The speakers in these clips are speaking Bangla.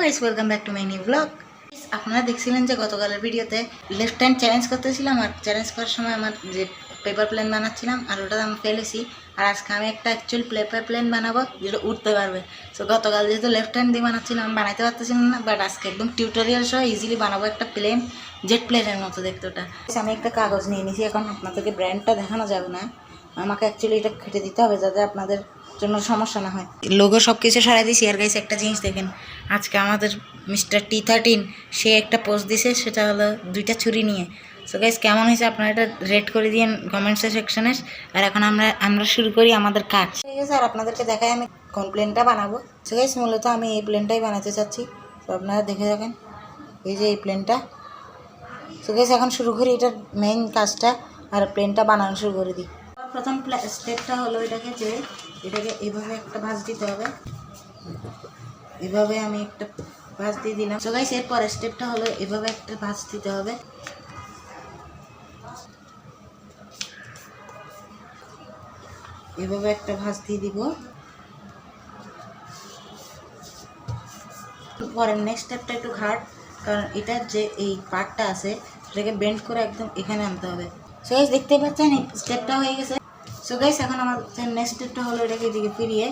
Guys, welcome back to my new blog. আপনারা দেখছিলেন যে গতকালের ভিডিওতে লেফট হ্যান্ড চ্যালেঞ্জ করতেছিলাম, আর চ্যালেঞ্জ করার সময় আমার যে পেপার প্লেন বানাচ্ছিলাম আর ওটা আমি ফেলেছি। আর আজকে আমি একটা অ্যাকচুয়াল পেপার প্লেন বানাবো যেটা উঠতে পারবে। সো গতকাল যেহেতু লেফট হ্যান্ড দিয়ে বানাচ্ছিলাম, আমি বানাইতে পারতেছিলাম না, বাট আজকে একদম টিউটোরিয়াল সহ ইজিলি বানাবো একটা প্লেন, জেট প্লেনের মতো দেখতে ওটা। আমি একটা কাগজ নিয়ে নিয়েছি, এখন আপনাদেরকে ব্র্যান্ডটা দেখানো যাবে না, আমাকে অ্যাকচুয়ালি এটা কেটে দিতে হবে যাতে আপনাদের জন্য সমস্যা না হয়। লোগো সব কিছু সরাই দিয়েছি। আর গাইস, একটা জিনিস দেখেন, আজকে আমাদের মিস্টার T13 সে একটা পোস্ট দিছে, সেটা হলো দুইটা ছুরি নিয়ে। সো গাইস, কেমন হয়েছে আপনারা এটা রেট করে দিন কমেন্টস সেকশনে। আর এখন আমরা শুরু করি আমাদের কাজ। ঠিক আছে, আর আপনাদেরকে দেখাই আমি কোন প্লেনটা বানাবো। সো গাইস, মূলত আমি এই প্লেনটাই বানাতে চাচ্ছি, তো আপনারা দেখে থাকেন। এই যে এই প্লেনটা। সো গাইস, এখন শুরু করি এটার মেইন কাজটা, আর প্লেনটা বানানো শুরু করে দিই। প্রথম স্টেপটা হলো এটাকে এইভাবে একটা ভাঁজ দিতে হবে। এভাবে আমি একটা ভাঁজ দিয়ে দিলাম। সো গাইস, এর পরের স্টেপটা হলো এভাবে একটা ভাঁজ দিতে হবে। এভাবে একটা ভাঁজ দিয়ে দিব। পরের নেক্সট স্টেপটা একটু হার্ড, কারণ এটার যে এই পার্টটা আছে সেটাকে বেন্ড করে একদম এখানে আনতে হবে। সো গাইস, দেখতেই পাচ্ছেন এই স্টেপটা হয়ে গেছে। সো গাইস, এখন আমাদের নেক্সট স্টেপটা হলো এটাকে এদিকে ফিরিয়ে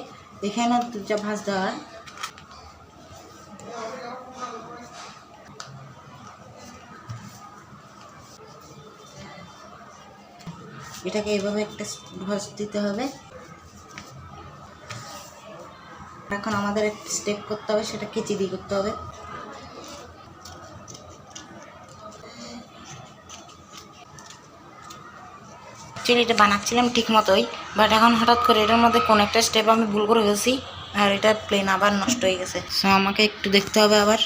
এখানে দুটা ভাঁজ দেওয়ার। এটাকে এইভাবে একটা ভাঁজ দিতে হবে। এখন আমাদের একটা স্টেপ করতে হবে, সেটা কেচি দিয়ে করতে হবে। অ্যাকচুয়ালি এটা বানাচ্ছিলাম ঠিক মতোই, বাট এখন হঠাৎ করে এটার মধ্যে কোন একটা স্টেপ আমি ভুল করে গেছি, আর এটা প্লেন আবার নষ্ট হয়ে গেছে। সো আমাকে একটু দেখতে হবে আবার,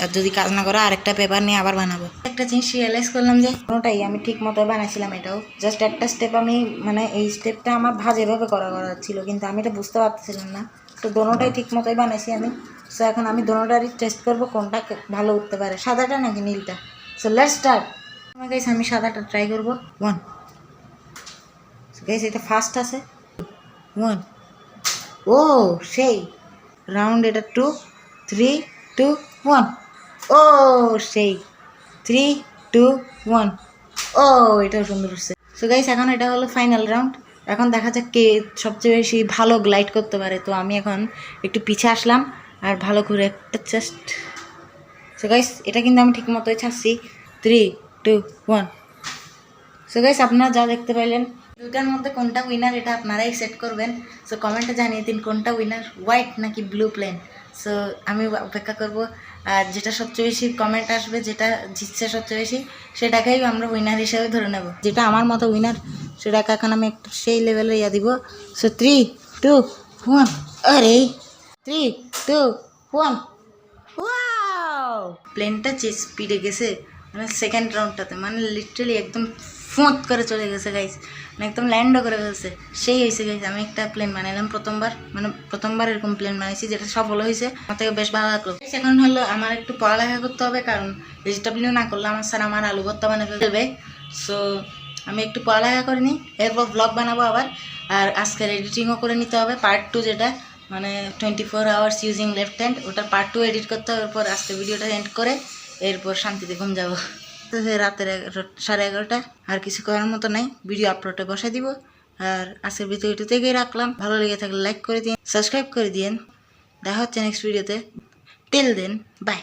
আর যদি কাজ না করে আরেকটা পেপার নিয়ে আবার বানাবো। একটা জিনিস রিয়েলাইজ করলাম যে কোনোটাই আমি ঠিক মতো বানাইছিলাম, এটাও জাস্ট একটা স্টেপ আমি এই স্টেপটা আমার ভাঁজ এভাবে করা ছিল, কিন্তু আমি এটা বুঝতে পারতেছিলাম না। তো দোনোটাই ঠিক মতোই বানাইছি আমি। সো এখন আমি দোনোটারই টেস্ট করবো কোনটা ভালো উঠতে পারে, সাদাটা নাকি নীলটা। So let's start. আমি সাদাটা ট্রাই করবো। 1 গাইস, এটা ফার্স্ট আছে 1, ও সেই রাউন্ড। এটা 2, 3, 2, 1, ও সেই 3, 2, 1, ও এটাও সুন্দর হচ্ছে। সো গাইস, এখন এটা হলো ফাইনাল রাউন্ড। এখন দেখা যাক কে সবচেয়ে বেশি ভালো গ্লাইড করতে পারে। তো আমি এখন একটু পিছে আসলাম আর ভালো করে একটা জাস্ট। সো গাইস, এটা কিন্তু আমি ঠিক মতোই ছাড়ছি। 3, 2, 1। সো গাইস, আপনারা যা দেখতে পাইলেন, দুটার মধ্যে কোনটা উইনার এটা আপনারাই সেট করবেন। সো কমেন্টে জানিয়ে দিন কোনটা উইনার, হোয়াইট নাকি ব্লু প্লেন। সো আমি অপেক্ষা করব, আর যেটা সবচেয়ে বেশি কমেন্ট আসবে, যেটা জিতছে সবচেয়ে বেশি, সেটাকেই আমরা উইনার হিসেবে ধরে নেব। যেটা আমার মতো উইনার সেটাকে এখন আমি একটু সেই লেভেলে দিব। সো 3, 2, 1, আরে 3, 2, 1, ওয়াও! প্লেনটা যে স্পিডে গেছে, মানে সেকেন্ড রাউন্ডটাতে, মানে লিটারালি একদম ফোঁত করে চলে গেছে গাইস, মানে একদম ল্যান্ডও করে ফেলছে। সেই হয়েছে গাইস, আমি একটা প্লেন বানাইলাম প্রথমবার এরকম প্লেন বানাইছি, যেটা সফল হয়েছে। আমার থেকে বেশ ভালো লাগলো। এখন হলো আমার একটু পড়ালেখা করতে হবে, কারণ ভেজিটেবল না করলে আমার স্যার আমার আলু ভর্তা বানিয়ে ফেলবে। সো আমি একটু পড়ালেখা করে নিই, এরপর ব্লগ বানাবো আবার। আর আজকের এডিটিংও করে নিতে হবে, পার্ট 2, যেটা 24 আওয়ার্স ইউজিং লেফট হ্যান্ড, ওটার পার্ট 2 এডিট করতে হবে। এরপর আজকে ভিডিওটা এন্ড করে এরপর শান্তিতে ঘুম যাবো। তো রাতের 11:30, আর কিছু করার মতো নাই, ভিডিও আপলোডে বসাই দিব। আর আজকের ভিডিওটি থেকেই রাখলাম। ভালো লেগে থাকলে লাইক করে দিন, সাবস্ক্রাইব করে দিন। দেখা হচ্ছে নেক্সট ভিডিওতে। Till then, by.